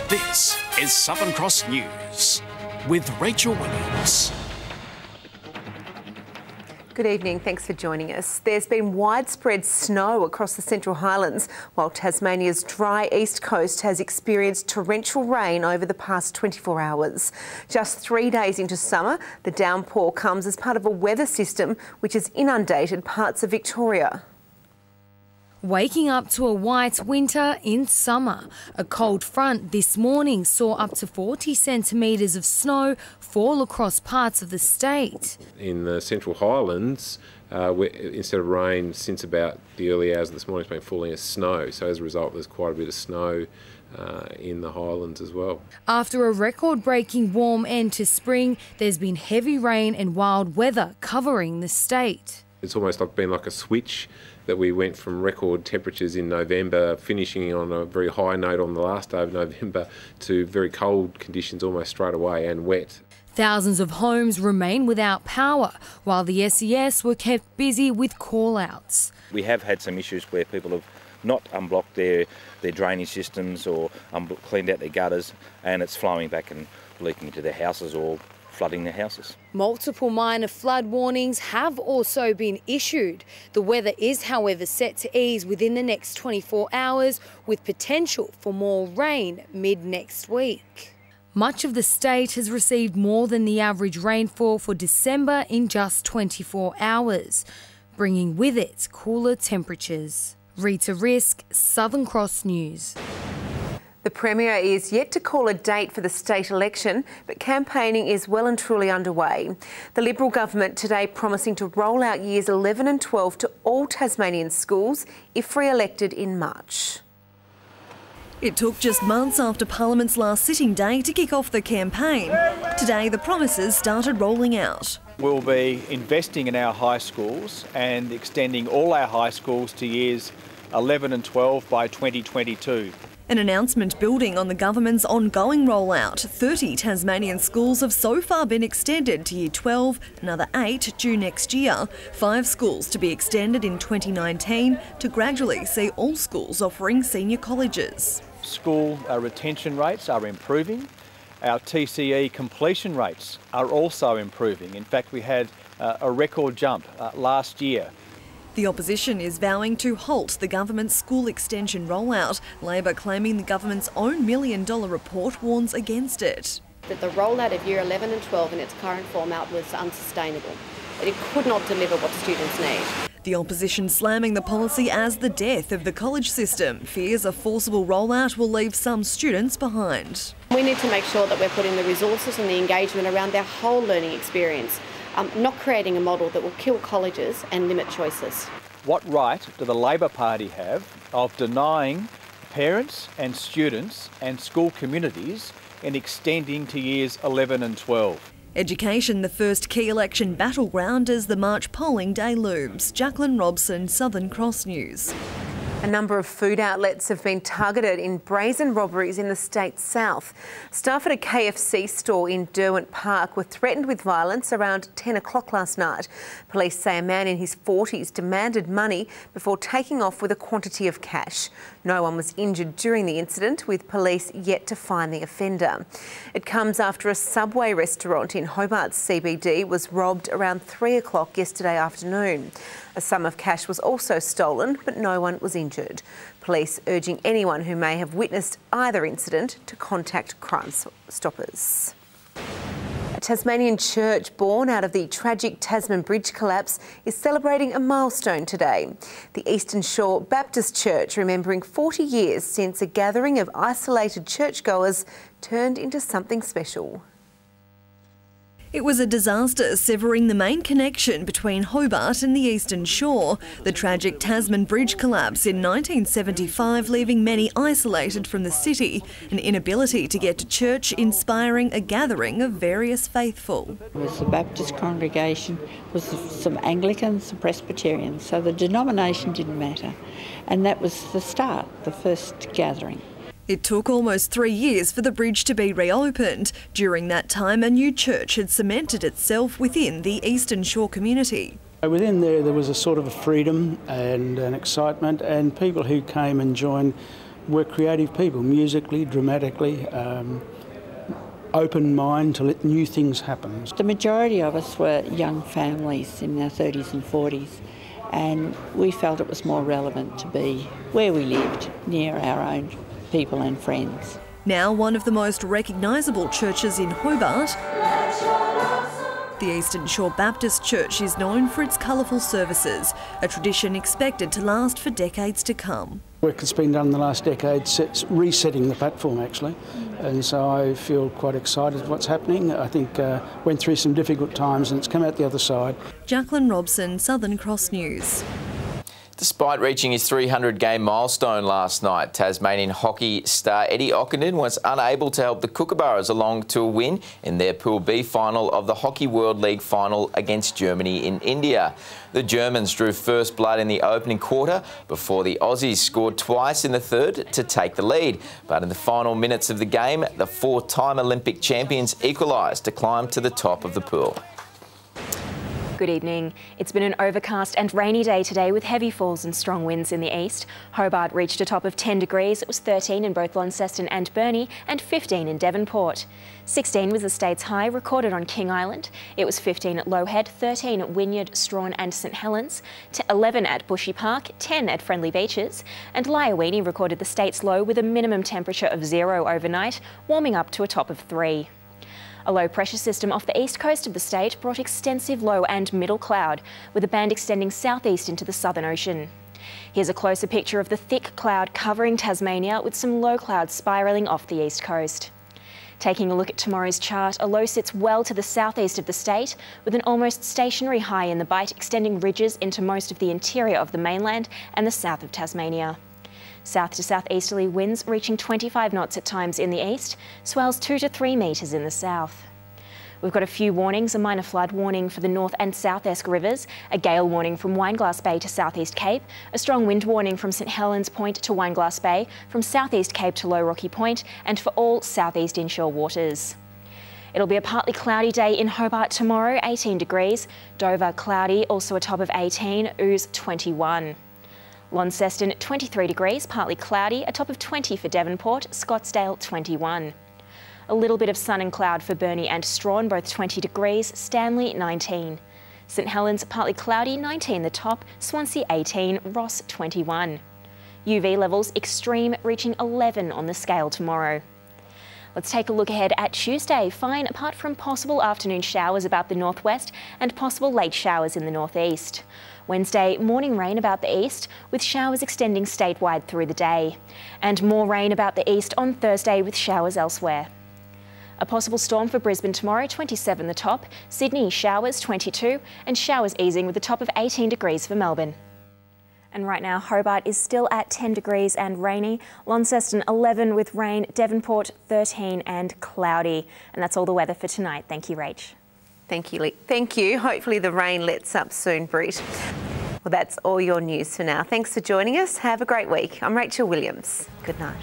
This is Southern Cross News with Rachel Williams. Good evening, thanks for joining us. There's been widespread snow across the Central Highlands, while Tasmania's dry east coast has experienced torrential rain over the past 24 hours. Just 3 days into summer, the downpour comes as part of a weather system which has inundated parts of Victoria. Waking up to a white winter in summer. A cold front this morning saw up to 40 centimetres of snow fall across parts of the state. In the Central Highlands, instead of rain, since about the early hours of this morning, it's been falling as snow. So as a result, there's quite a bit of snow in the Highlands as well. After a record-breaking warm end to spring, there's been heavy rain and wild weather covering the state. It's almost been like a switch that we went from record temperatures in November, finishing on a very high note on the last day of November, to very cold conditions almost straight away and wet. Thousands of homes remain without power, while the SES were kept busy with call-outs. We have had some issues where people have not unblocked their drainage systems or cleaned out their gutters, and it's flowing back and leaking into their houses or flooding their houses. Multiple minor flood warnings have also been issued. The weather is, however, set to ease within the next 24 hours, with potential for more rain mid-next week. Much of the state has received more than the average rainfall for December in just 24 hours, bringing with it cooler temperatures. Rita Risk, Southern Cross News. The Premier is yet to call a date for the state election, but campaigning is well and truly underway. The Liberal government today promising to roll out years 11 and 12 to all Tasmanian schools if re-elected in March. It took just months after Parliament's last sitting day to kick off the campaign. Today, the promises started rolling out. We'll be investing in our high schools and extending all our high schools to years 11 and 12 by 2022. An announcement building on the government's ongoing rollout. 30 Tasmanian schools have so far been extended to Year 12, another 8 due next year, 5 schools to be extended in 2019 to gradually see all schools offering senior colleges. School retention rates are improving. Our TCE completion rates are also improving. In fact, we had a record jump last year. The opposition is vowing to halt the government's school extension rollout. Labor claiming the government's own $1 million report warns against it. That the rollout of Year 11 and 12 in its current format was unsustainable, that it could not deliver what students need. The opposition slamming the policy as the death of the college system. Fears a forcible rollout will leave some students behind. We need to make sure that we're putting the resources and the engagement around their whole learning experience. Not creating a model that will kill colleges and limit choices. What right do the Labor Party have of denying parents and students and school communities in extending to years 11 and 12? Education, the first key election battleground as the March polling day looms. Jacqueline Robson, Southern Cross News. A number of food outlets have been targeted in brazen robberies in the state's south. Staff at a KFC store in Derwent Park were threatened with violence around 10 o'clock last night. Police say a man in his 40s demanded money before taking off with a quantity of cash. No one was injured during the incident, with police yet to find the offender. It comes after a Subway restaurant in Hobart's CBD was robbed around 3 o'clock yesterday afternoon. A sum of cash was also stolen, but no one was injured. Police urging anyone who may have witnessed either incident to contact Crime Stoppers. A Tasmanian church born out of the tragic Tasman Bridge collapse is celebrating a milestone today. The Eastern Shore Baptist Church remembering 40 years since a gathering of isolated churchgoers turned into something special. It was a disaster, severing the main connection between Hobart and the Eastern Shore. The tragic Tasman Bridge collapse in 1975, leaving many isolated from the city, an inability to get to church inspiring a gathering of various faithful. It was the Baptist congregation, was some Anglicans, some Presbyterians, so the denomination didn't matter. And that was the start, the first gathering. It took almost 3 years for the bridge to be reopened. During that time, a new church had cemented itself within the Eastern Shore community. Within there was a sort of a freedom and an excitement, and people who came and joined we're creative people, musically, dramatically, open mind to let new things happen. The majority of us were young families in our 30s and 40s, and we felt it was more relevant to be where we lived, near our own people and friends. Now one of the most recognisable churches in Hobart, the Eastern Shore Baptist Church is known for its colourful services, a tradition expected to last for decades to come. Work that's been done in the last decade resetting the platform actually, and so I feel quite excited at what's happening. I think went through some difficult times and it's come out the other side. Jacqueline Robson, Southern Cross News. Despite reaching his 300-game milestone last night, Tasmanian hockey star Eddie Ockenden was unable to help the Kookaburras along to a win in their Pool B final of the Hockey World League final against Germany in India. The Germans drew first blood in the opening quarter before the Aussies scored twice in the third to take the lead. But in the final minutes of the game, the four-time Olympic champions equalised to climb to the top of the pool. Good evening. It's been an overcast and rainy day today with heavy falls and strong winds in the east. Hobart reached a top of 10 degrees. It was 13 in both Launceston and Burnie and 15 in Devonport. 16 was the state's high recorded on King Island. It was 15 at Low Head, 13 at Wynyard, Strawn and St Helens, 11 at Bushy Park, 10 at Friendly Beaches, and Lyowini recorded the state's low with a minimum temperature of 0 overnight, warming up to a top of 3. A low pressure system off the east coast of the state brought extensive low and middle cloud, with a band extending southeast into the Southern Ocean. Here's a closer picture of the thick cloud covering Tasmania, with some low clouds spiralling off the east coast. Taking a look at tomorrow's chart, a low sits well to the southeast of the state, with an almost stationary high in the bight extending ridges into most of the interior of the mainland and the south of Tasmania. South to southeasterly winds reaching 25 knots at times in the east, swells 2 to 3 metres in the south. We've got a few warnings: a minor flood warning for the North and South Esk rivers, a gale warning from Wineglass Bay to Southeast Cape, a strong wind warning from St Helens Point to Wineglass Bay, from Southeast Cape to Low Rocky Point, and for all southeast inshore waters. It'll be a partly cloudy day in Hobart tomorrow, 18 degrees, Dover cloudy, also a top of 18, Ooze 21. Launceston 23 degrees, partly cloudy, a top of 20 for Devonport, Scottsdale 21. A little bit of sun and cloud for Burnie and Strawn, both 20 degrees, Stanley 19. St Helens partly cloudy, 19 the top, Swansea 18, Ross 21. UV levels extreme, reaching 11 on the scale tomorrow. Let's take a look ahead at Tuesday. Fine apart from possible afternoon showers about the northwest and possible late showers in the northeast. Wednesday, morning rain about the east, with showers extending statewide through the day. And more rain about the east on Thursday with showers elsewhere. A possible storm for Brisbane tomorrow, 27 the top. Sydney, showers 22, and showers easing with a top of 18 degrees for Melbourne. And right now, Hobart is still at 10 degrees and rainy. Launceston 11 with rain. Devonport 13 and cloudy. And that's all the weather for tonight. Thank you, Rach. Thank you, Lee. Thank you. Hopefully the rain lets up soon, Brit. Well, that's all your news for now. Thanks for joining us. Have a great week. I'm Rachel Williams. Good night.